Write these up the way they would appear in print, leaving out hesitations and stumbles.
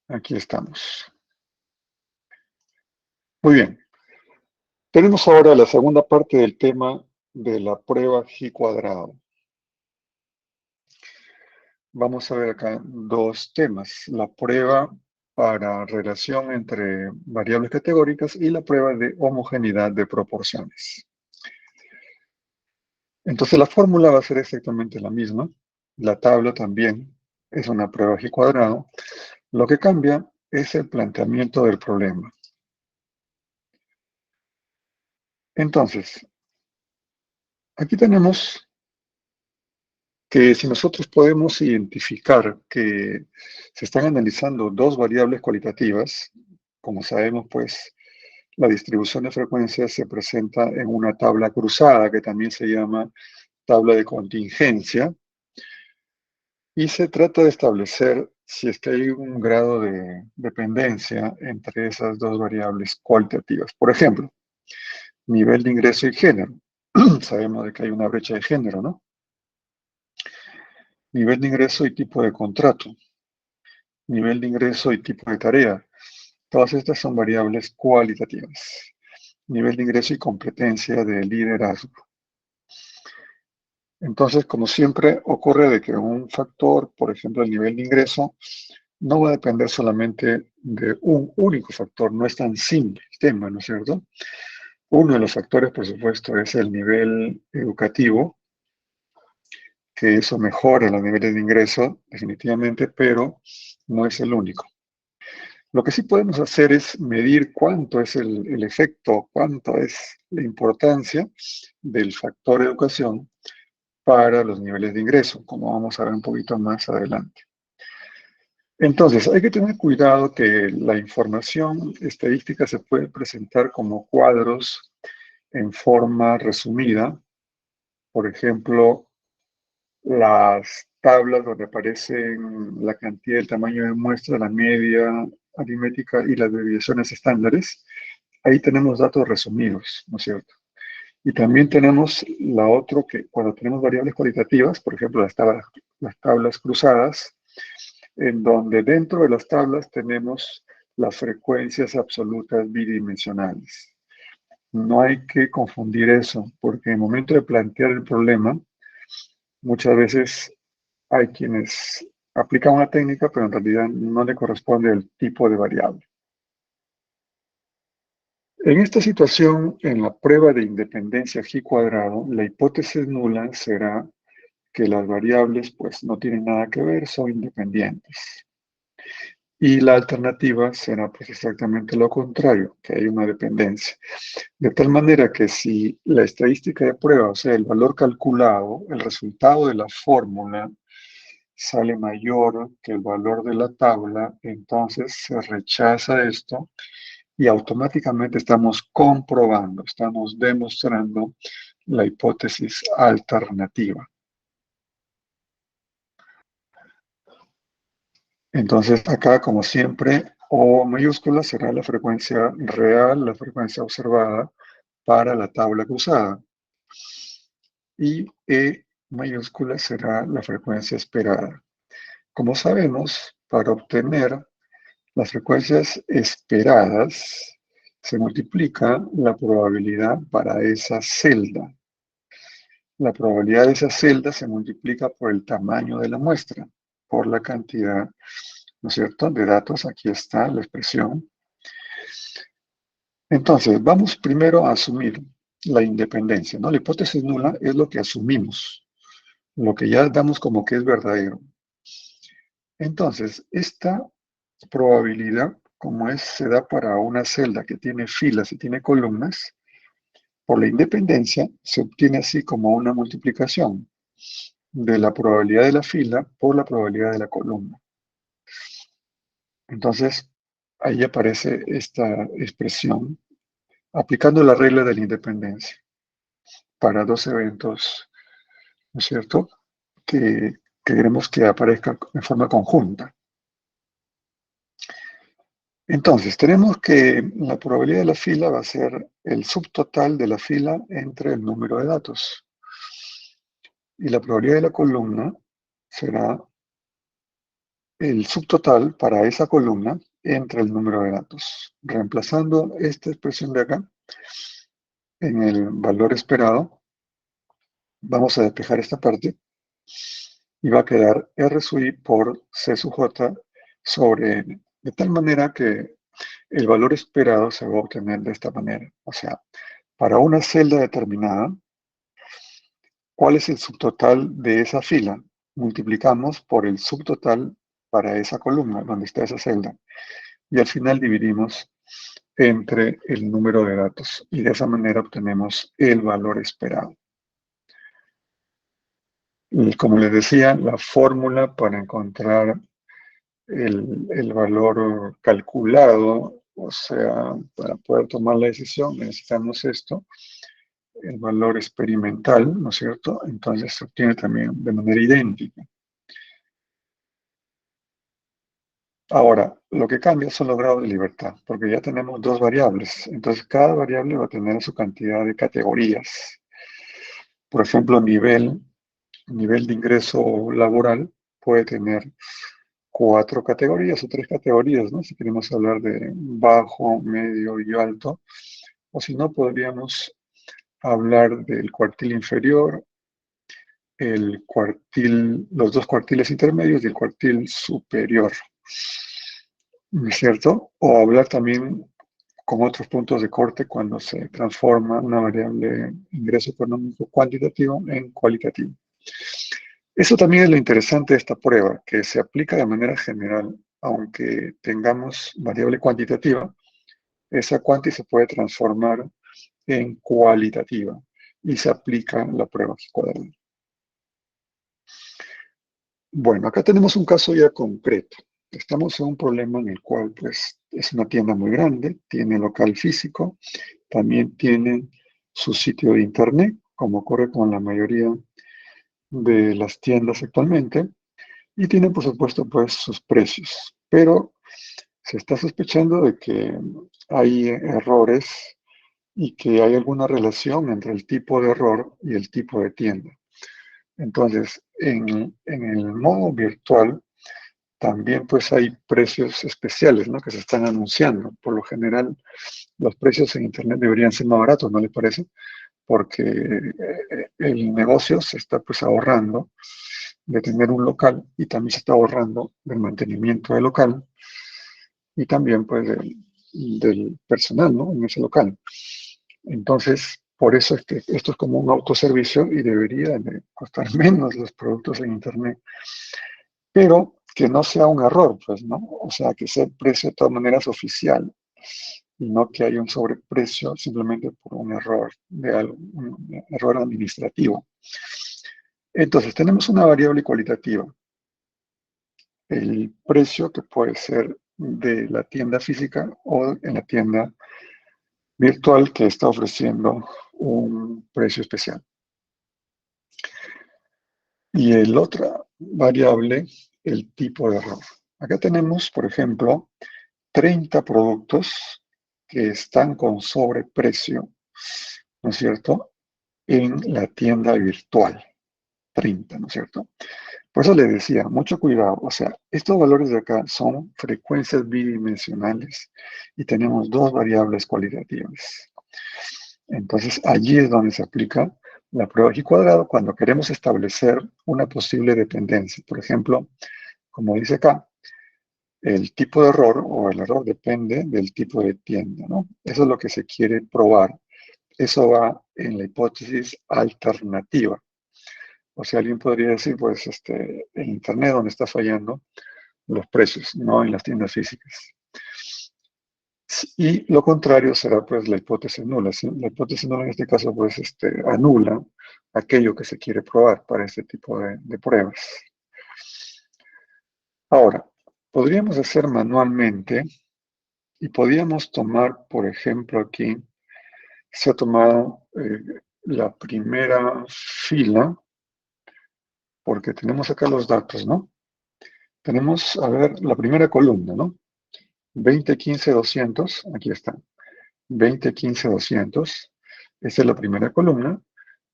Aquí estamos. Muy bien. Tenemos ahora la segunda parte del tema de la prueba G cuadrado. Vamos a ver acá dos temas. La prueba para relación entre variables categóricas y la prueba de homogeneidad de proporciones. Entonces la fórmula va a ser exactamente la misma. La tabla también es una prueba G cuadrado. Lo que cambia es el planteamiento del problema. Entonces, aquí tenemos que si nosotros podemos identificar que se están analizando dos variables cualitativas, como sabemos, pues la distribución de frecuencias se presenta en una tabla cruzada, que también se llama tabla de contingencia, y se trata de establecer si es que hay un grado de dependencia entre esas dos variables cualitativas. Por ejemplo, nivel de ingreso y género. Sabemos de que hay una brecha de género, ¿no? Nivel de ingreso y tipo de contrato. Nivel de ingreso y tipo de tarea. Todas estas son variables cualitativas. Nivel de ingreso y competencia de liderazgo. Entonces, como siempre, ocurre de que un factor, por ejemplo, el nivel de ingreso, no va a depender solamente de un único factor. No es tan simple el tema, ¿no es cierto? Uno de los factores, por supuesto, es el nivel educativo, que eso mejora los niveles de ingreso, definitivamente, pero no es el único. Lo que sí podemos hacer es medir cuánto es el efecto, cuánto es la importancia del factor educación para los niveles de ingreso, como vamos a ver un poquito más adelante. Entonces, hay que tener cuidado que la información estadística se puede presentar como cuadros en forma resumida. Por ejemplo, las tablas donde aparecen la cantidad, el tamaño de muestra, la media aritmética y las desviaciones estándares. Ahí tenemos datos resumidos, ¿no es cierto? Y también tenemos la otra que cuando tenemos variables cualitativas, por ejemplo, las tablas cruzadas, en donde dentro de las tablas tenemos las frecuencias absolutas bidimensionales. No hay que confundir eso, porque en el momento de plantear el problema, muchas veces hay quienes aplican una técnica, pero en realidad no le corresponde el tipo de variable. En esta situación, en la prueba de independencia G cuadrado, la hipótesis nula será que las variables pues no tienen nada que ver, son independientes. Y la alternativa será pues exactamente lo contrario, que hay una dependencia. De tal manera que si la estadística de prueba, o sea, el valor calculado, el resultado de la fórmula, sale mayor que el valor de la tabla, entonces se rechaza esto y automáticamente estamos comprobando, estamos demostrando la hipótesis alternativa. Entonces acá, como siempre, O mayúscula será la frecuencia real, la frecuencia observada para la tabla cruzada. Y E mayúscula será la frecuencia esperada. Como sabemos, para obtener las frecuencias esperadas, se multiplica la probabilidad para esa celda. La probabilidad de esa celda se multiplica por el tamaño de la muestra, por la cantidad, ¿no es cierto?, de datos. Aquí está la expresión. Entonces, vamos primero a asumir la independencia, ¿no? La hipótesis nula es lo que asumimos, lo que ya damos como que es verdadero. Entonces, esta probabilidad, como se da para una celda que tiene filas y tiene columnas, por la independencia se obtiene así como una multiplicación de la probabilidad de la fila por la probabilidad de la columna. Entonces, ahí aparece esta expresión aplicando la regla de la independencia para dos eventos, ¿no es cierto?, que queremos que aparezcan en forma conjunta. Entonces, tenemos que la probabilidad de la fila va a ser el subtotal de la fila entre el número de datos. Y la probabilidad de la columna será el subtotal para esa columna entre el número de datos. Reemplazando esta expresión de acá en el valor esperado, vamos a despejar esta parte y va a quedar R sub I por C sub J sobre N. De tal manera que el valor esperado se va a obtener de esta manera. O sea, para una celda determinada, ¿cuál es el subtotal de esa fila? Multiplicamos por el subtotal para esa columna donde está esa celda. Y al final dividimos entre el número de datos. Y de esa manera obtenemos el valor esperado. Y como les decía, la fórmula para encontrar el valor calculado, o sea, para poder tomar la decisión, necesitamos esto, el valor experimental, ¿no es cierto? Entonces se obtiene también de manera idéntica. Ahora, lo que cambia son los grados de libertad, porque ya tenemos dos variables. Entonces, cada variable va a tener su cantidad de categorías. Por ejemplo, nivel de ingreso laboral puede tener 4 categorías o 3 categorías, ¿no? Si queremos hablar de bajo, medio y alto. O si no, podríamos hablar del cuartil inferior, los dos cuartiles intermedios y el cuartil superior, ¿no es cierto? O hablar también con otros puntos de corte cuando se transforma una variable ingreso económico cuantitativo en cualitativo. Eso también es lo interesante de esta prueba, que se aplica de manera general, aunque tengamos variable cuantitativa, esa cuanti se puede transformar en cualitativa y se aplica la prueba cuadrada. Bueno, acá tenemos un caso ya concreto. Estamos en un problema en el cual, pues, es una tienda muy grande, tiene local físico, también tiene su sitio de internet, como ocurre con la mayoría de las tiendas actualmente, y tiene, por supuesto, pues, sus precios. Pero se está sospechando de que hay errores y que hay alguna relación entre el tipo de error y el tipo de tienda. Entonces, en el modo virtual, también pues hay precios especiales, ¿no? Que se están anunciando. Por lo general, los precios en Internet deberían ser más baratos, ¿no les parece? Porque el negocio se está pues ahorrando de tener un local y también se está ahorrando del mantenimiento del local y también pues del personal, ¿no? En ese local. Entonces, por eso es que esto es como un autoservicio y debería de costar menos los productos en Internet. Pero que no sea un error, pues, ¿no? O sea, que sea el precio de todas maneras oficial y no que haya un sobreprecio simplemente por un error, un error administrativo. Entonces, tenemos una variable cualitativa, el precio que puede ser de la tienda física o en la tienda virtual que está ofreciendo un precio especial. Y el otra variable, el tipo de error. Acá tenemos, por ejemplo, 30 productos que están con sobreprecio, ¿no es cierto?, en la tienda virtual. 30, ¿no es cierto? Por eso les decía, mucho cuidado. O sea, estos valores de acá son frecuencias bidimensionales y tenemos dos variables cualitativas. Entonces, allí es donde se aplica la prueba G cuadrado cuando queremos establecer una posible dependencia. Por ejemplo, como dice acá, el tipo de error o el error depende del tipo de tienda, ¿no? Eso es lo que se quiere probar. Eso va en la hipótesis alternativa. O sea, alguien podría decir, pues, en Internet donde está fallando los precios, no en las tiendas físicas. Y lo contrario será, pues, la hipótesis nula. ¿Sí? La hipótesis nula en este caso, pues, anula aquello que se quiere probar para este tipo de pruebas. Ahora, podríamos hacer manualmente y podríamos tomar, por ejemplo, aquí, se ha tomado la primera fila, porque tenemos acá los datos, ¿no? Tenemos, a ver, la primera columna, ¿no? 20, 15, 200, aquí está. 20, 15, 200. Esta es la primera columna.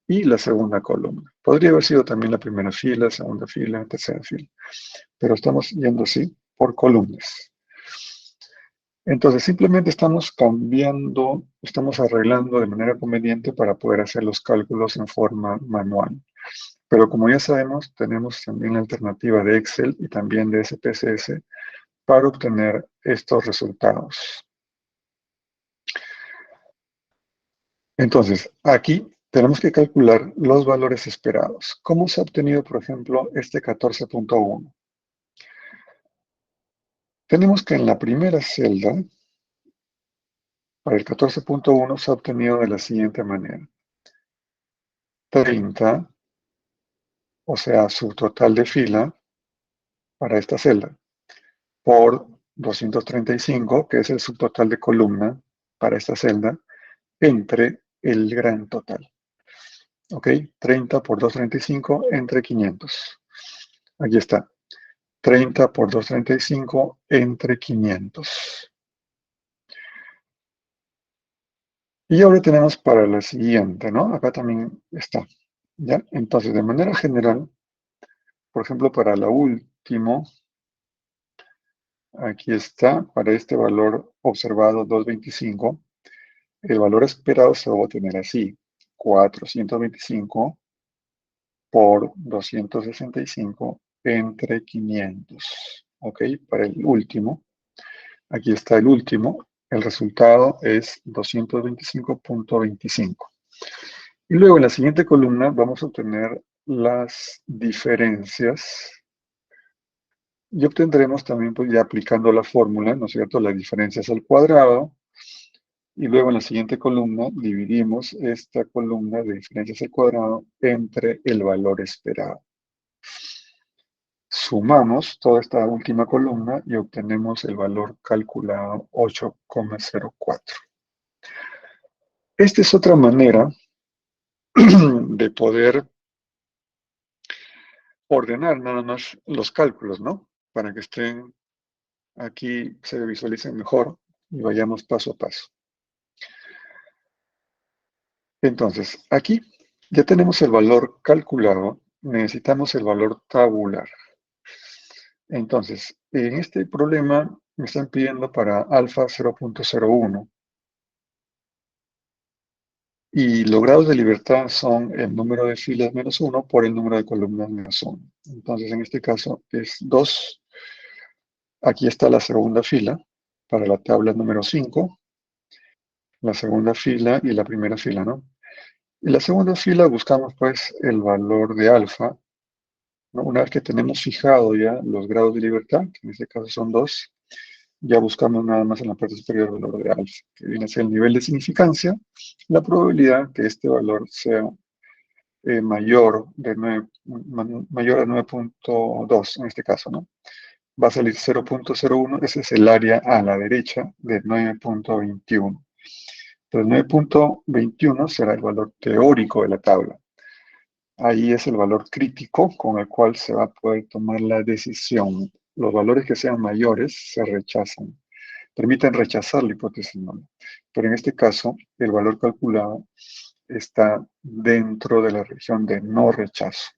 y la segunda columna. Podría haber sido también la primera fila, segunda fila, tercera fila, pero estamos yendo así por columnas. Entonces, simplemente estamos cambiando, estamos arreglando de manera conveniente para poder hacer los cálculos en forma manual. Pero como ya sabemos, tenemos también la alternativa de Excel y también de SPSS para obtener estos resultados. Entonces, aquí tenemos que calcular los valores esperados. ¿Cómo se ha obtenido, por ejemplo, este 14.1? Tenemos que en la primera celda, para el 14.1, se ha obtenido de la siguiente manera. 30, o sea, su total de fila para esta celda, por 235, que es el subtotal de columna para esta celda, entre el gran total. ¿Ok? 30 por 235 entre 500. Aquí está. 30 por 235 entre 500. Y ahora tenemos para la siguiente, ¿no? Acá también está. ¿Ya? Entonces, de manera general, por ejemplo, para la última, aquí está, para este valor observado 225, el valor esperado se va a obtener así, 425 por 265 entre 500. ¿Ok? Para el último, aquí está el último, el resultado es 225.25. Y luego en la siguiente columna vamos a obtener las diferencias y obtendremos también, pues ya aplicando la fórmula, ¿no es cierto?, las diferencias al cuadrado. Y luego en la siguiente columna dividimos esta columna de diferencias al cuadrado entre el valor esperado. Sumamos toda esta última columna y obtenemos el valor calculado 8,04. Esta es otra manera de poder ordenar nada más los cálculos, ¿no? Para que estén aquí, se visualicen mejor y vayamos paso a paso. Entonces, aquí ya tenemos el valor calculado, necesitamos el valor tabular. Entonces, en este problema me están pidiendo para alfa 0.01 y los grados de libertad son el número de filas menos 1 por el número de columnas menos 1. Entonces, en este caso es 2. Aquí está la segunda fila para la tabla número 5, la segunda fila y la primera fila, ¿no? En la segunda fila buscamos pues el valor de alfa, ¿no? Una vez que tenemos fijado ya los grados de libertad, que en este caso son 2, ya buscamos nada más en la parte superior el valor de alfa, que viene a ser el nivel de significancia, la probabilidad que este valor sea mayor, mayor a 9.2 en este caso, ¿no? Va a salir 0.01, ese es el área a la derecha de 9.21. Entonces 9.21 será el valor teórico de la tabla. Ahí es el valor crítico con el cual se va a poder tomar la decisión. Los valores que sean mayores se rechazan. Permiten rechazar la hipótesis nula. Pero en este caso, el valor calculado está dentro de la región de no rechazo.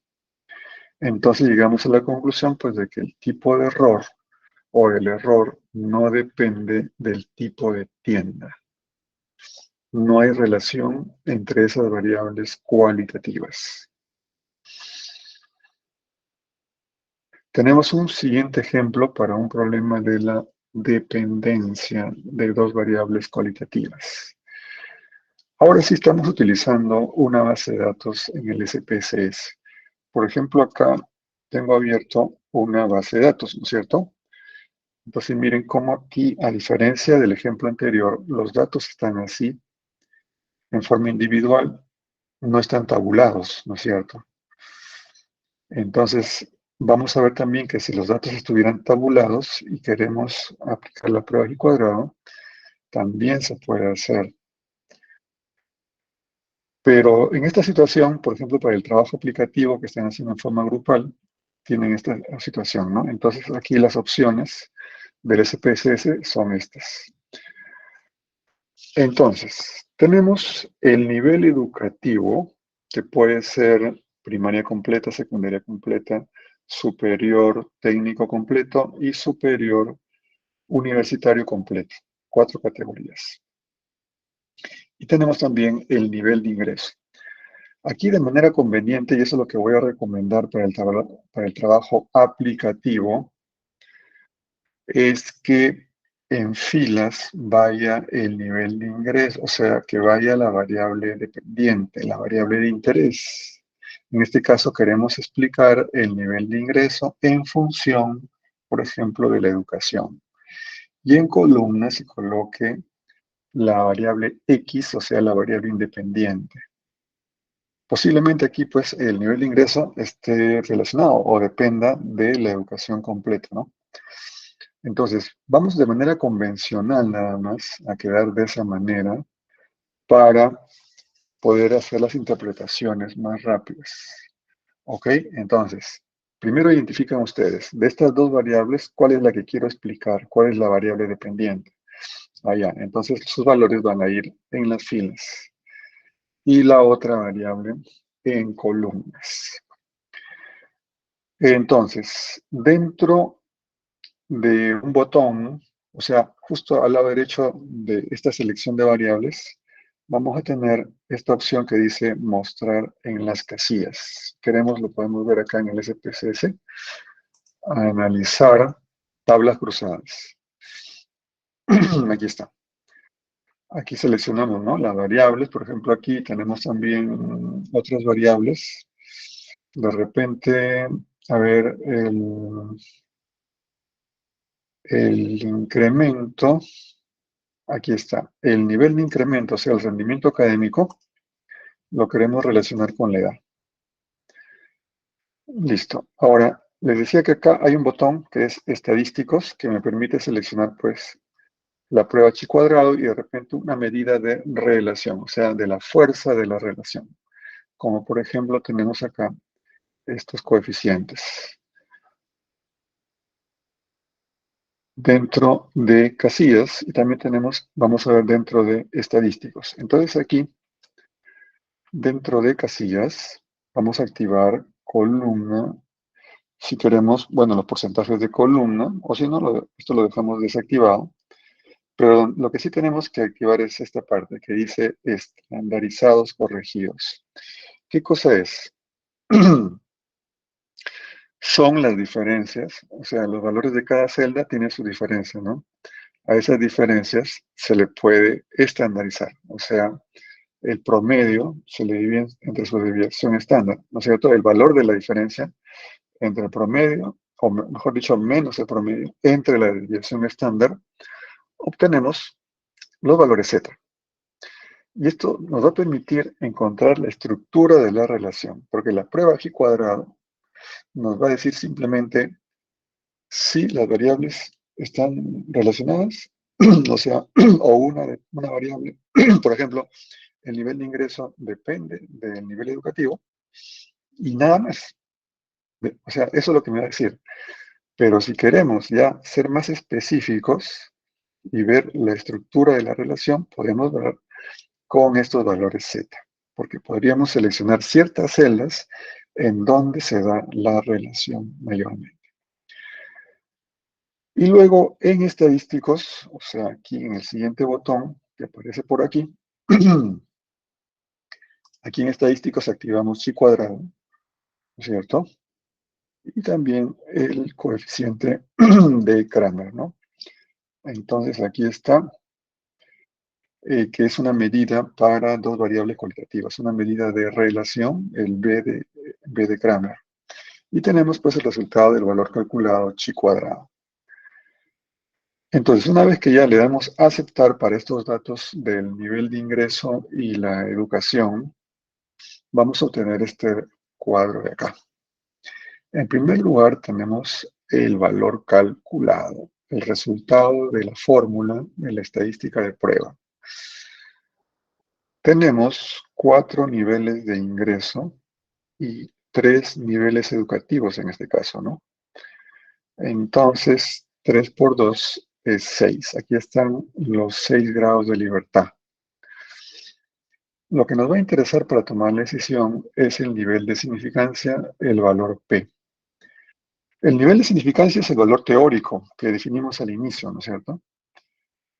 Entonces llegamos a la conclusión pues, de que el tipo de error o el error no depende del tipo de tienda. No hay relación entre esas variables cualitativas. Tenemos un siguiente ejemplo para un problema de la dependencia de dos variables cualitativas. Ahora sí estamos utilizando una base de datos en el SPSS. Por ejemplo, acá tengo abierto una base de datos, ¿no es cierto? Entonces miren cómo aquí, a diferencia del ejemplo anterior, los datos están así, en forma individual, no están tabulados, ¿no es cierto? Entonces, vamos a ver también que si los datos estuvieran tabulados y queremos aplicar la prueba y cuadrado, también se puede hacer. Pero en esta situación, por ejemplo, para el trabajo aplicativo que están haciendo en forma grupal, tienen esta situación, ¿no? Entonces, aquí las opciones del SPSS son estas. Entonces, tenemos el nivel educativo que puede ser primaria completa, secundaria completa, superior técnico completo y superior universitario completo. 4 categorías. Y tenemos también el nivel de ingreso. Aquí de manera conveniente, y eso es lo que voy a recomendar para el trabajo aplicativo, es que en filas vaya el nivel de ingreso, o sea, que vaya la variable dependiente, la variable de interés. En este caso queremos explicar el nivel de ingreso en función, por ejemplo, de la educación. Y en columnas se coloque la variable X, o sea, la variable independiente. Posiblemente aquí, pues, el nivel de ingreso esté relacionado o dependa de la educación completa, ¿no? Entonces, vamos de manera convencional nada más a quedar de esa manera para poder hacer las interpretaciones más rápidas. ¿Ok? Entonces, primero identifican ustedes, de estas dos variables, ¿cuál es la que quiero explicar? ¿Cuál es la variable dependiente? Allá, entonces sus valores van a ir en las filas. Y la otra variable en columnas. Entonces, dentro de un botón, o sea, justo al lado derecho de esta selección de variables, vamos a tener esta opción que dice mostrar en las casillas. Queremos, lo podemos ver acá en el SPSS, analizar tablas cruzadas. Aquí está. Aquí seleccionamos, ¿no?, las variables. Por ejemplo, aquí tenemos también otras variables. De repente, a ver, el incremento, aquí está, el nivel de incremento, o sea, el rendimiento académico, lo queremos relacionar con la edad. Listo. Ahora, les decía que acá hay un botón que es estadísticos, que me permite seleccionar, pues, la prueba chi cuadrado y de repente una medida de relación, o sea, de la fuerza de la relación. Como por ejemplo tenemos acá estos coeficientes. Dentro de casillas y también tenemos, vamos a ver dentro de estadísticos. Entonces aquí, dentro de casillas, vamos a activar columna. Si queremos, bueno, los porcentajes de columna, o si no, esto lo dejamos desactivado. Pero lo que sí tenemos que activar es esta parte que dice estandarizados corregidos. ¿Qué cosa es? Son las diferencias, o sea, los valores de cada celda tienen su diferencia, ¿no? A esas diferencias se le puede estandarizar, o sea, el promedio se le divide entre su desviación estándar, ¿no es cierto? El valor de la diferencia entre el promedio, o mejor dicho, menos el promedio, entre la desviación estándar, obtenemos los valores Z. Y esto nos va a permitir encontrar la estructura de la relación, porque la prueba G cuadrado nos va a decir simplemente si las variables están relacionadas, o sea, o una variable, por ejemplo, el nivel de ingreso depende del nivel educativo y nada más. O sea, eso es lo que me va a decir. Pero si queremos ya ser más específicos y ver la estructura de la relación, podemos ver con estos valores Z, porque podríamos seleccionar ciertas celdas en donde se da la relación mayormente. Y luego en estadísticos, o sea, aquí en el siguiente botón que aparece por aquí, aquí en estadísticos activamos chi cuadrado, ¿no es cierto? Y también el coeficiente de Kramer, ¿no? Entonces aquí está, que es una medida para dos variables cualitativas, una medida de relación, el B de Kramer. Y tenemos pues el resultado del valor calculado chi cuadrado. Entonces, una vez que ya le damos a aceptar para estos datos del nivel de ingreso y la educación, vamos a obtener este cuadro de acá. En primer lugar, tenemos el valor calculado, el resultado de la fórmula de la estadística de prueba. Tenemos 4 niveles de ingreso y 3 niveles educativos en este caso, ¿no? Entonces, 3 por 2 es 6. Aquí están los 6 grados de libertad. Lo que nos va a interesar para tomar la decisión es el nivel de significancia, el valor P. El nivel de significancia es el valor teórico que definimos al inicio, ¿no es cierto?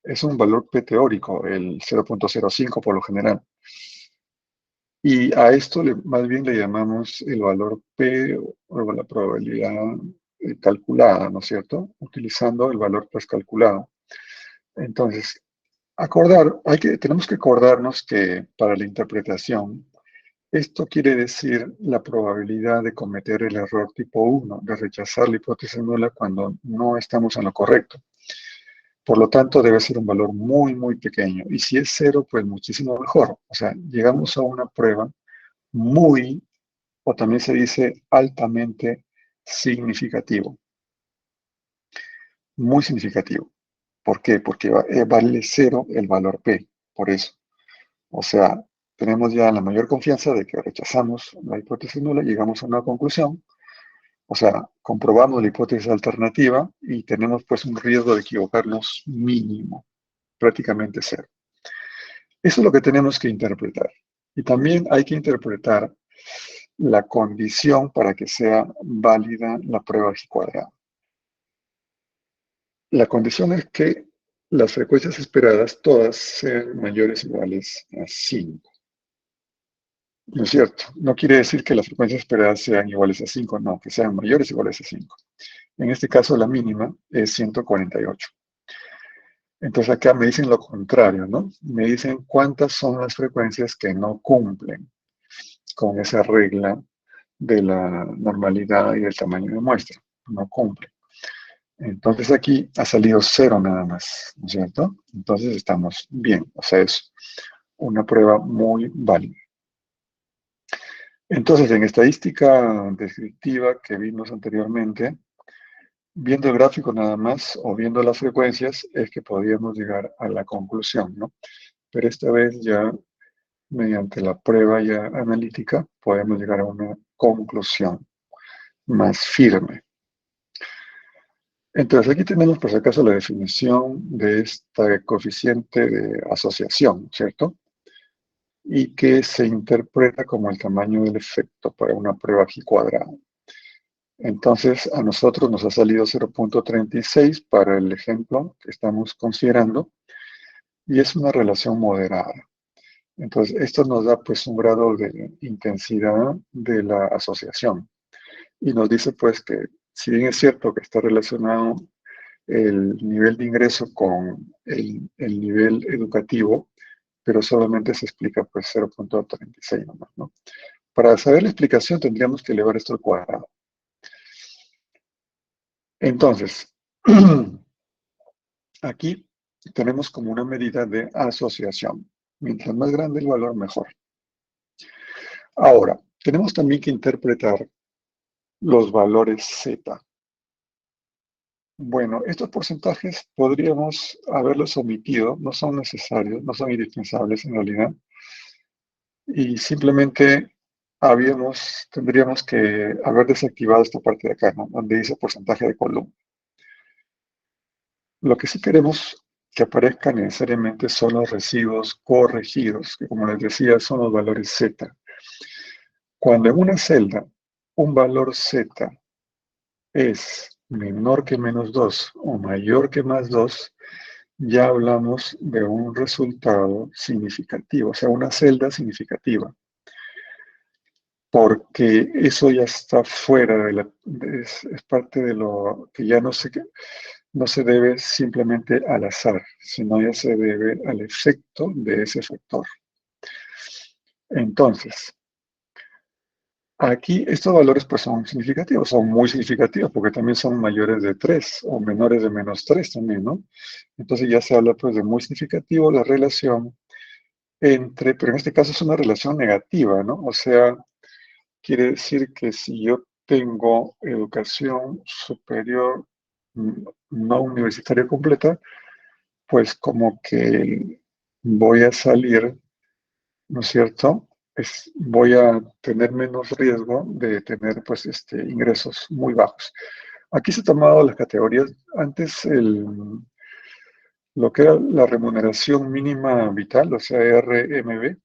Es un valor P teórico, el 0.05 por lo general. Y a esto más bien le llamamos el valor P o la probabilidad calculada, ¿no es cierto? Utilizando el valor pues calculado. Entonces, tenemos que acordarnos que para la interpretación, esto quiere decir la probabilidad de cometer el error tipo 1, de rechazar la hipótesis nula cuando no estamos en lo correcto. Por lo tanto, debe ser un valor muy, muy pequeño. Y si es cero, pues muchísimo mejor. O sea, llegamos a una prueba muy, o también se dice altamente significativo. Muy significativo. ¿Por qué? Porque vale cero el valor P. Por eso. O sea, tenemos ya la mayor confianza de que rechazamos la hipótesis nula, llegamos a una conclusión. O sea, comprobamos la hipótesis alternativa y tenemos pues un riesgo de equivocarnos mínimo, prácticamente cero. Eso es lo que tenemos que interpretar. Y también hay que interpretar la condición para que sea válida la prueba G cuadrada. La condición es que las frecuencias esperadas todas sean mayores o iguales a 5. ¿No es cierto? No quiere decir que las frecuencias esperadas sean iguales a 5, no, que sean mayores o iguales a 5. En este caso la mínima es 148. Entonces acá me dicen lo contrario, ¿no? Me dicen cuántas son las frecuencias que no cumplen con esa regla de la normalidad y del tamaño de muestra. No cumplen. Entonces aquí ha salido cero nada más, ¿no es cierto? Entonces estamos bien, o sea, es una prueba muy válida. Entonces, en estadística descriptiva que vimos anteriormente, viendo el gráfico nada más o viendo las frecuencias es que podríamos llegar a la conclusión, ¿no? Pero esta vez ya mediante la prueba ya analítica podemos llegar a una conclusión más firme. Entonces aquí tenemos por si acaso la definición de este coeficiente de asociación, ¿cierto? Y que se interpreta como el tamaño del efecto para una prueba G cuadrada. Entonces a nosotros nos ha salido 0.36 para el ejemplo que estamos considerando y es una relación moderada. Entonces esto nos da pues un grado de intensidad de la asociación y nos dice pues que si bien es cierto que está relacionado el nivel de ingreso con el nivel educativo, pero solamente se explica pues 0.36 nomás, ¿no? Para saber la explicación tendríamos que elevar esto al cuadrado. Entonces, aquí tenemos como una medida de asociación. Mientras más grande el valor, mejor. Ahora, tenemos también que interpretar los valores Z. Bueno, estos porcentajes podríamos haberlos omitido, no son necesarios, no son indispensables en realidad, y simplemente tendríamos que haber desactivado esta parte de acá, ¿no? Donde dice porcentaje de columna. Lo que sí queremos que aparezcan necesariamente son los residuos corregidos, que como les decía son los valores Z. Cuando en una celda un valor Z es menor que menos 2 o mayor que más 2, ya hablamos de un resultado significativo, o sea, una celda significativa, porque eso ya está fuera es parte de lo que ya no se debe simplemente al azar, sino ya se debe al efecto de ese factor. Entonces, aquí estos valores pues son significativos, son muy significativos, porque también son mayores de 3 o menores de menos 3 también, ¿no? Entonces ya se habla pues de muy significativo la relación pero en este caso es una relación negativa, ¿no? O sea, quiere decir que si yo tengo educación superior no universitaria completa, pues como que voy a salir, ¿no es cierto? Voy a tener menos riesgo de tener pues ingresos muy bajos. Aquí se han tomado las categorías, antes lo que era la remuneración mínima vital, o sea, RMB,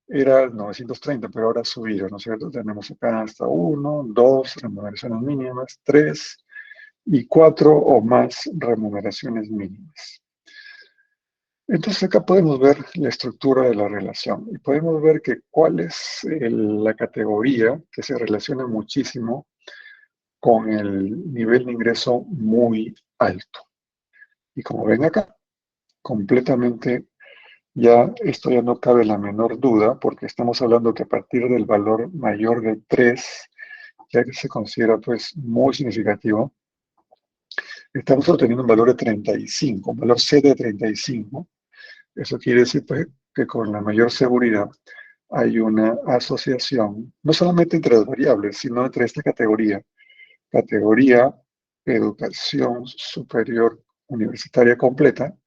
era 930, pero ahora ha subido, ¿no es cierto? Tenemos acá hasta 1, 2 remuneraciones mínimas, 3 y 4 o más remuneraciones mínimas. Entonces acá podemos ver la estructura de la relación y podemos ver que cuál es la categoría que se relaciona muchísimo con el nivel de ingreso muy alto. Y como ven acá, completamente ya esto ya no cabe la menor duda porque estamos hablando que a partir del valor mayor de 3, ya que se considera pues muy significativo, estamos obteniendo un valor de 35, un valor C de 35. Eso quiere decir pues, que con la mayor seguridad hay una asociación, no solamente entre las variables, sino entre esta categoría educación superior universitaria completa,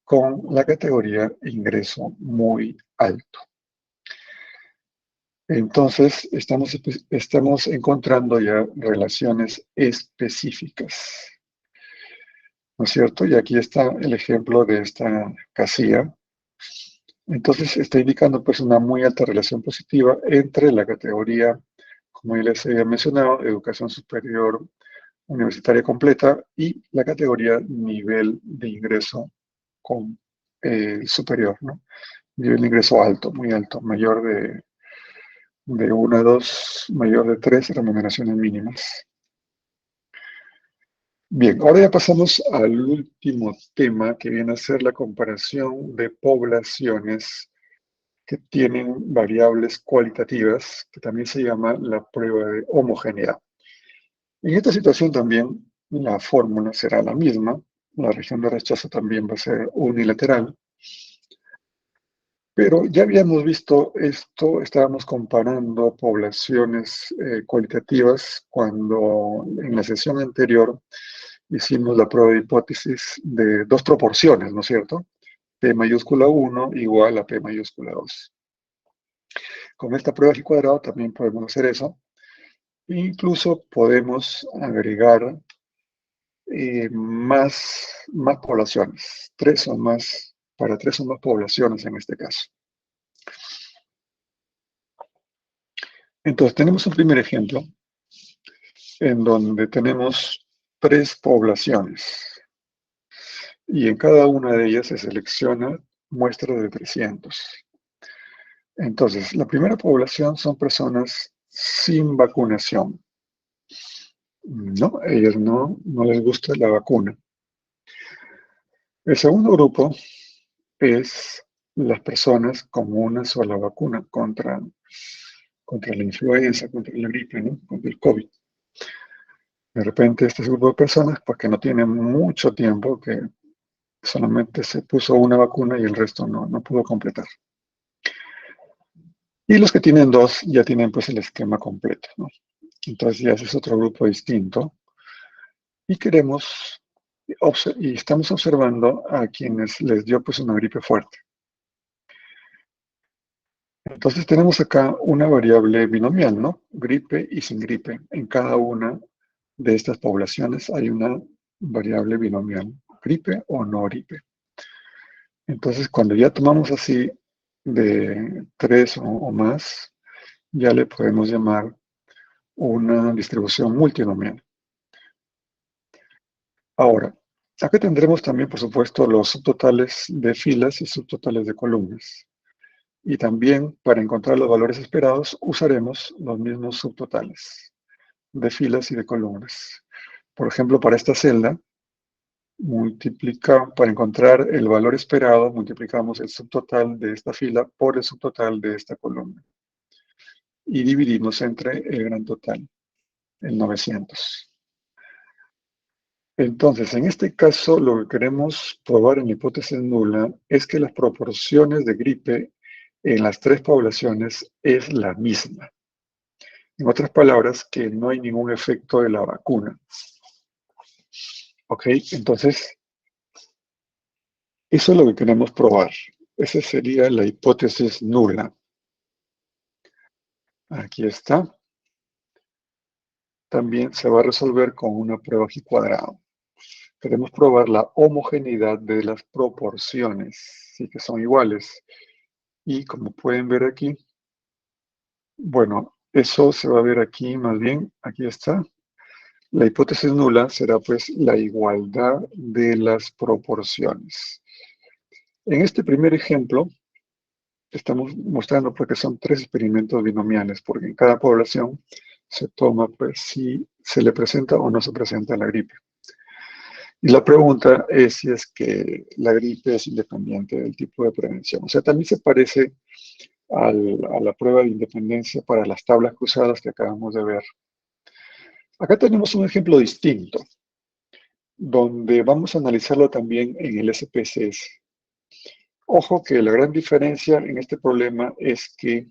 con la categoría ingreso muy alto. Entonces, estamos encontrando ya relaciones específicas, ¿no es cierto? Y aquí está el ejemplo de esta casilla. Entonces, está indicando pues una muy alta relación positiva entre la categoría, como ya les había mencionado, educación superior universitaria completa y la categoría nivel de ingreso con, superior, ¿no? Nivel de ingreso alto, muy alto, mayor de 1 a 2, mayor de 3 remuneraciones mínimas. Bien, ahora ya pasamos al último tema que viene a ser la comparación de poblaciones que tienen variables cualitativas, que también se llama la prueba de homogeneidad. En esta situación también la fórmula será la misma, la región de rechazo también va a ser unilateral, pero ya habíamos visto esto, estábamos comparando poblaciones cualitativas cuando en la sesión anterior hicimos la prueba de hipótesis de dos proporciones, ¿no es cierto? P mayúscula 1 igual a P mayúscula 2. Con esta prueba al cuadrado también podemos hacer eso. Incluso podemos agregar más poblaciones, para 3 o más poblaciones en este caso. Entonces, tenemos un primer ejemplo en donde tenemos 3 poblaciones y en cada una de ellas se selecciona muestras de 300. Entonces, la primera población son personas sin vacunación. No, a ellos no les gusta la vacuna. El segundo grupo es las personas con una sola vacuna contra la influenza, contra la gripe, ¿no? Contra el COVID. De repente este grupo de personas, pues que no tienen mucho tiempo, que solamente se puso una vacuna y el resto no pudo completar. Y los que tienen 2 ya tienen pues el esquema completo, ¿no? Entonces ya ese es otro grupo distinto. Y estamos observando a quienes les dio pues una gripe fuerte. Entonces tenemos acá una variable binomial, ¿no? Gripe y sin gripe. En cada una de estas poblaciones hay una variable binomial, gripe o no gripe. Entonces cuando ya tomamos así de 3 o más, ya le podemos llamar una distribución multinomial. Ahora, acá tendremos también, por supuesto, los subtotales de filas y subtotales de columnas. Y también, para encontrar los valores esperados, usaremos los mismos subtotales de filas y de columnas. Por ejemplo, para esta celda, para encontrar el valor esperado, multiplicamos el subtotal de esta fila por el subtotal de esta columna. Y dividimos entre el gran total, el 900. Entonces, en este caso, lo que queremos probar en la hipótesis nula es que las proporciones de gripe en las 3 poblaciones es la misma. En otras palabras, que no hay ningún efecto de la vacuna. ¿Ok? Entonces, eso es lo que queremos probar. Esa sería la hipótesis nula. Aquí está. También se va a resolver con una prueba G cuadrado. Queremos probar la homogeneidad de las proporciones, sí que son iguales. Y como pueden ver aquí, bueno, eso se va a ver aquí más bien, aquí está. La hipótesis nula será pues la igualdad de las proporciones. En este primer ejemplo, estamos mostrando porque son 3 experimentos binomiales, porque en cada población se toma pues si se le presenta o no se presenta la gripe. Y la pregunta es si es que la gripe es independiente del tipo de prevención. O sea, también se parece a la prueba de independencia para las tablas cruzadas que acabamos de ver. Acá tenemos un ejemplo distinto, donde vamos a analizarlo también en el SPSS. Ojo que la gran diferencia en este problema es que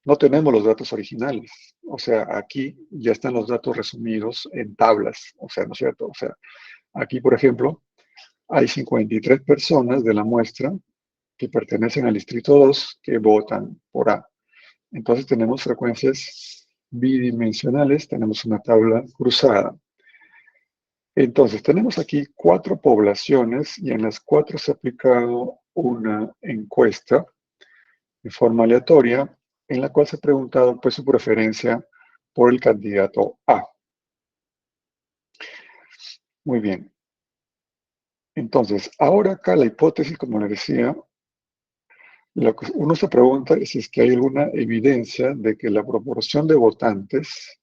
no tenemos los datos originales. O sea, aquí ya están los datos resumidos en tablas. O sea, ¿no es cierto? O sea, aquí, por ejemplo, hay 53 personas de la muestra que pertenecen al distrito 2 que votan por A. Entonces tenemos frecuencias bidimensionales, tenemos una tabla cruzada. Entonces tenemos aquí 4 poblaciones y en las 4 se ha aplicado una encuesta de forma aleatoria en la cual se ha preguntado pues su preferencia por el candidato A. Muy bien. Entonces, ahora acá la hipótesis, como les decía, lo que uno se pregunta es si es que hay alguna evidencia de que la proporción de votantes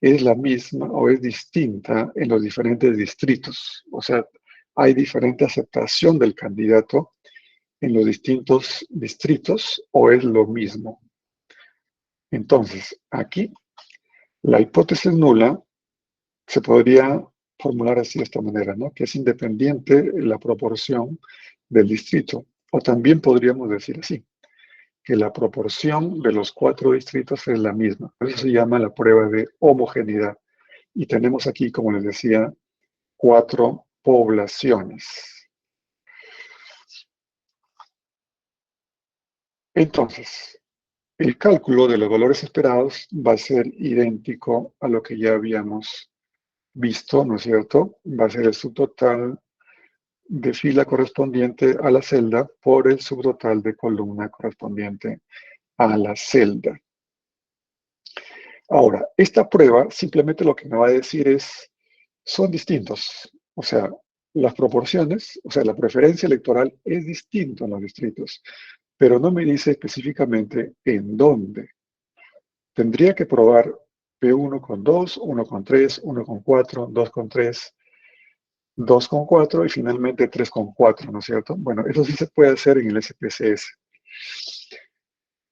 es la misma o es distinta en los diferentes distritos. O sea, hay diferente aceptación del candidato en los distintos distritos o es lo mismo. Entonces, aquí la hipótesis nula se podría formular así de esta manera, ¿no? Que es independiente la proporción del distrito. O también podríamos decir así, que la proporción de los 4 distritos es la misma. Eso se llama la prueba de homogeneidad. Y tenemos aquí, como les decía, 4 poblaciones. Entonces, el cálculo de los valores esperados va a ser idéntico a lo que ya habíamos visto, ¿no es cierto? Va a ser el subtotal de fila correspondiente a la celda por el subtotal de columna correspondiente a la celda. Ahora, esta prueba simplemente lo que me va a decir es, son distintos. O sea, las proporciones, o sea, la preferencia electoral es distinta en los distritos, pero no me dice específicamente en dónde. Tendría que probar P1 con 2, 1 con 3, 1 con 4, 2 con 3, 2 con 4 y finalmente 3 con 4, ¿no es cierto? Bueno, eso sí se puede hacer en el SPSS.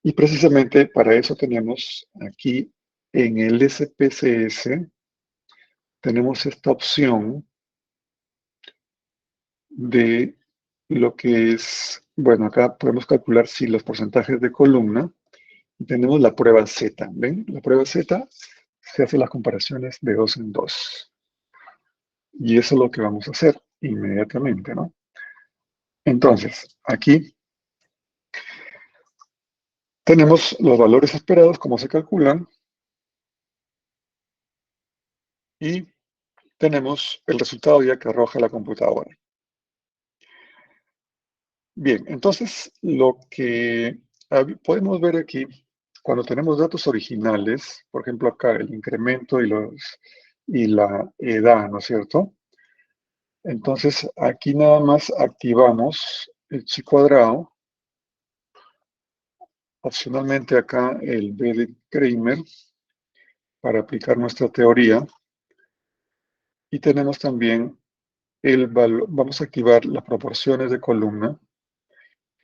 Y precisamente para eso tenemos aquí en el SPSS, tenemos esta opción de lo que es, bueno, acá podemos calcular si los porcentajes de columna, y tenemos la prueba Z, ¿ven? La prueba Z se hace las comparaciones de 2 en 2. Y eso es lo que vamos a hacer inmediatamente, ¿no? Entonces, aquí tenemos los valores esperados, cómo se calculan, y tenemos el resultado ya que arroja la computadora. Bien, entonces lo que podemos ver aquí, cuando tenemos datos originales, por ejemplo acá el incremento y la edad, ¿no es cierto? Entonces aquí nada más activamos el chi cuadrado, opcionalmente acá el B de Kramer para aplicar nuestra teoría y tenemos también el valor, vamos a activar las proporciones de columna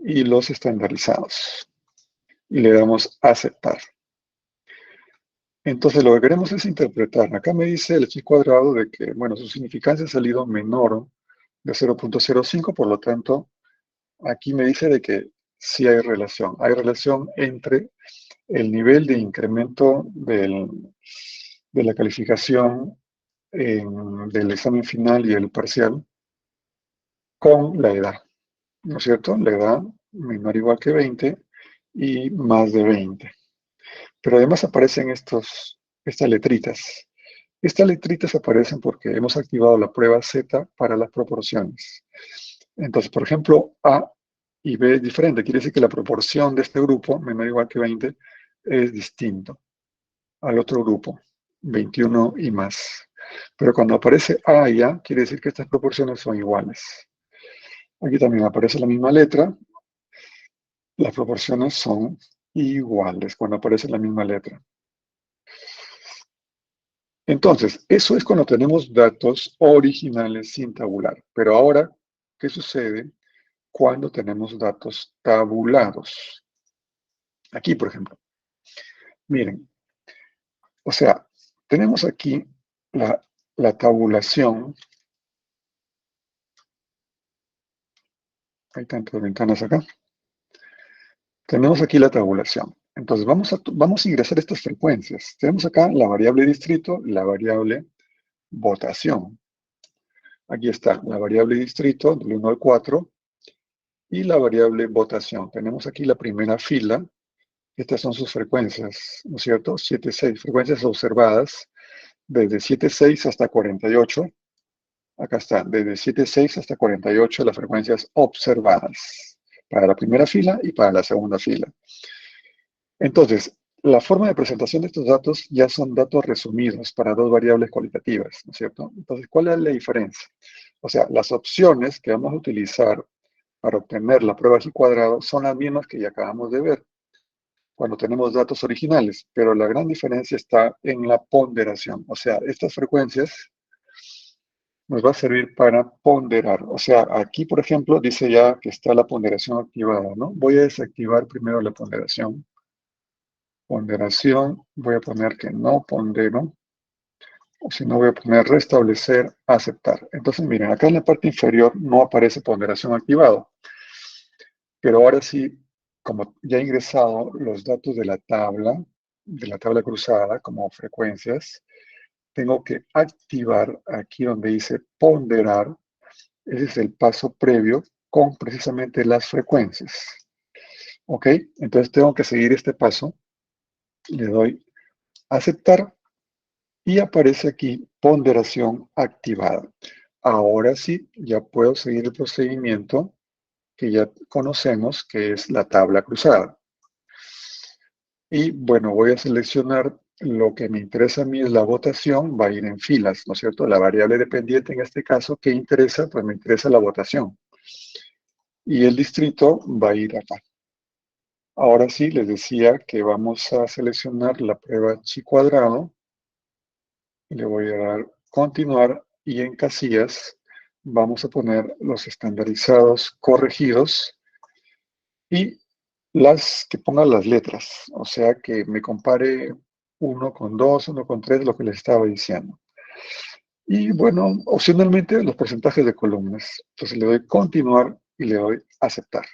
y los estandarizados y le damos a aceptar. Entonces lo que queremos es interpretar. Acá me dice el chi cuadrado de que, bueno, su significancia ha salido menor de 0.05, por lo tanto, aquí me dice de que sí hay relación. Hay relación entre el nivel de incremento de la calificación del examen final y el parcial con la edad, ¿no es cierto? La edad menor o igual que 20 y más de 20. Pero además aparecen estas letritas. Estas letritas aparecen porque hemos activado la prueba Z para las proporciones. Entonces, por ejemplo, A y B es diferente. Quiere decir que la proporción de este grupo, menor o igual que 20, es distinto al otro grupo, 21 y más. Pero cuando aparece A y A, quiere decir que estas proporciones son iguales. Aquí también aparece la misma letra. Las proporciones son iguales cuando aparece la misma letra. Entonces, eso es cuando tenemos datos originales sin tabular. Pero ahora, ¿qué sucede cuando tenemos datos tabulados? Aquí, por ejemplo. Miren, o sea, tenemos aquí la tabulación. Hay tantas ventanas acá. Tenemos aquí la tabulación. Entonces, vamos a ingresar estas frecuencias. Tenemos acá la variable distrito, la variable votación. Aquí está la variable distrito del 1 al 4 y la variable votación. Tenemos aquí la primera fila. Estas son sus frecuencias, ¿no es cierto? 7, 6 frecuencias observadas desde 7.6 hasta 48. Acá está, desde 7.6 hasta 48 las frecuencias observadas para la primera fila y para la segunda fila. Entonces, la forma de presentación de estos datos ya son datos resumidos para dos variables cualitativas, ¿no es cierto? Entonces, ¿cuál es la diferencia? O sea, las opciones que vamos a utilizar para obtener la prueba G cuadrado son las mismas que ya acabamos de ver cuando tenemos datos originales, pero la gran diferencia está en la ponderación. O sea, estas frecuencias nos va a servir para ponderar. O sea, aquí, por ejemplo, dice ya que está la ponderación activada, ¿no? Voy a desactivar primero la ponderación. Ponderación, voy a poner que no pondero, o si no voy a poner restablecer, aceptar. Entonces, miren, acá en la parte inferior no aparece ponderación activado, pero ahora sí, como ya he ingresado los datos de la tabla cruzada como frecuencias, tengo que activar aquí donde dice ponderar. Ese es el paso previo con precisamente las frecuencias. ¿Ok? Entonces tengo que seguir este paso. Le doy aceptar y aparece aquí ponderación activada. Ahora sí, ya puedo seguir el procedimiento que ya conocemos, que es la tabla cruzada. Y bueno, voy a seleccionar lo que me interesa a mí es la votación, va a ir en filas, ¿no es cierto? La variable dependiente en este caso, ¿qué interesa? Pues me interesa la votación. Y el distrito va a ir acá. Ahora sí, les decía que vamos a seleccionar la prueba chi cuadrado. Le voy a dar continuar y en casillas vamos a poner los estandarizados corregidos y las que pongan las letras. O sea, que me compare 1 con 2, 1 con 3, lo que les estaba diciendo. Y bueno, opcionalmente los porcentajes de columnas. Entonces le doy continuar y le doy aceptar.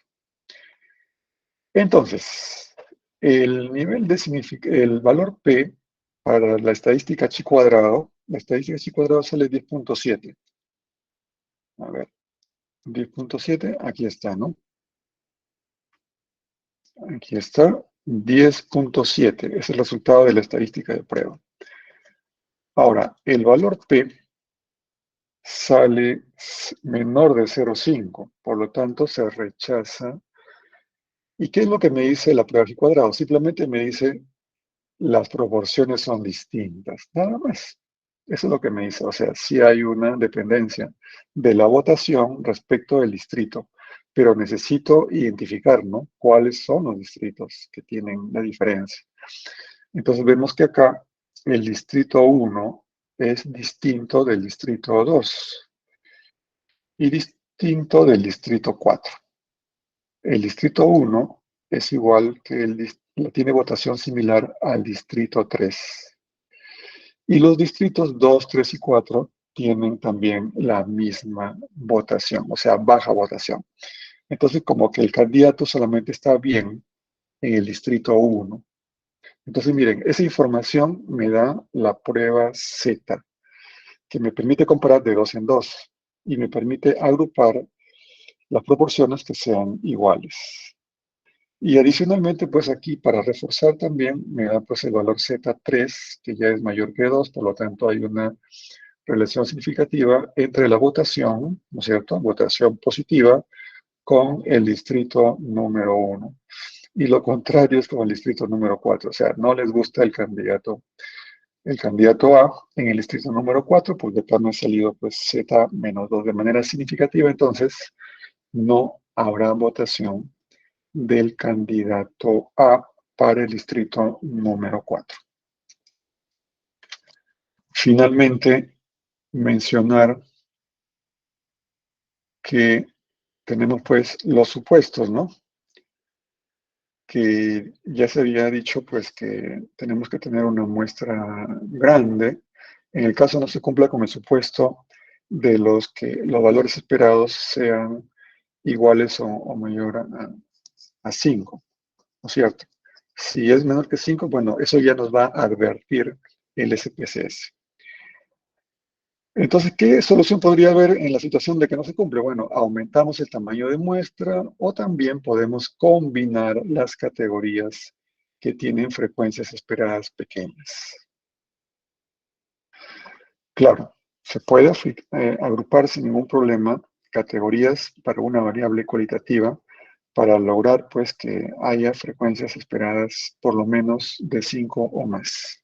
Entonces, el nivel de el valor P para la estadística chi cuadrado, la estadística chi cuadrado sale 10.7. A ver, 10.7, aquí está, ¿no? Aquí está, 10.7, es el resultado de la estadística de prueba. Ahora, el valor P sale menor de 0.5, por lo tanto se rechaza. ¿Y qué es lo que me dice la prueba G cuadrado? Simplemente me dice las proporciones son distintas, nada más. Eso es lo que me dice, o sea, sí hay una dependencia de la votación respecto del distrito, pero necesito identificar, ¿no? ¿Cuáles son los distritos que tienen la diferencia? Entonces vemos que acá el distrito 1 es distinto del distrito 2 y distinto del distrito 4. El distrito 1 es igual que tiene votación similar al distrito 3. Y los distritos 2, 3 y 4 tienen también la misma votación, o sea, baja votación. Entonces, como que el candidato solamente está bien en el distrito 1. Entonces, miren, esa información me da la prueba Z, que me permite comparar de 2 en 2 y me permite agrupar las proporciones que sean iguales. Y adicionalmente, pues aquí para reforzar también me da pues el valor Z3, que ya es mayor que 2, por lo tanto hay una relación significativa entre la votación, ¿no es cierto? Votación positiva con el distrito número 1. Y lo contrario es con el distrito número 4. O sea, no les gusta el candidato A en el distrito número 4, pues de plano ha salido pues Z-2 de manera significativa, entonces no habrá votación del candidato A para el distrito número 4. Finalmente, mencionar que tenemos pues los supuestos, ¿no? Que ya se había dicho pues que tenemos que tener una muestra grande. En el caso no se cumpla con el supuesto de los que los valores esperados sean iguales o mayor a 5, ¿no es cierto? Si es menor que 5, bueno, eso ya nos va a advertir el SPSS. Entonces, ¿qué solución podría haber en la situación de que no se cumple? Bueno, aumentamos el tamaño de muestra o también podemos combinar las categorías que tienen frecuencias esperadas pequeñas. Claro, se puede agrupar sin ningún problema categorías para una variable cualitativa para lograr pues que haya frecuencias esperadas por lo menos de 5 o más.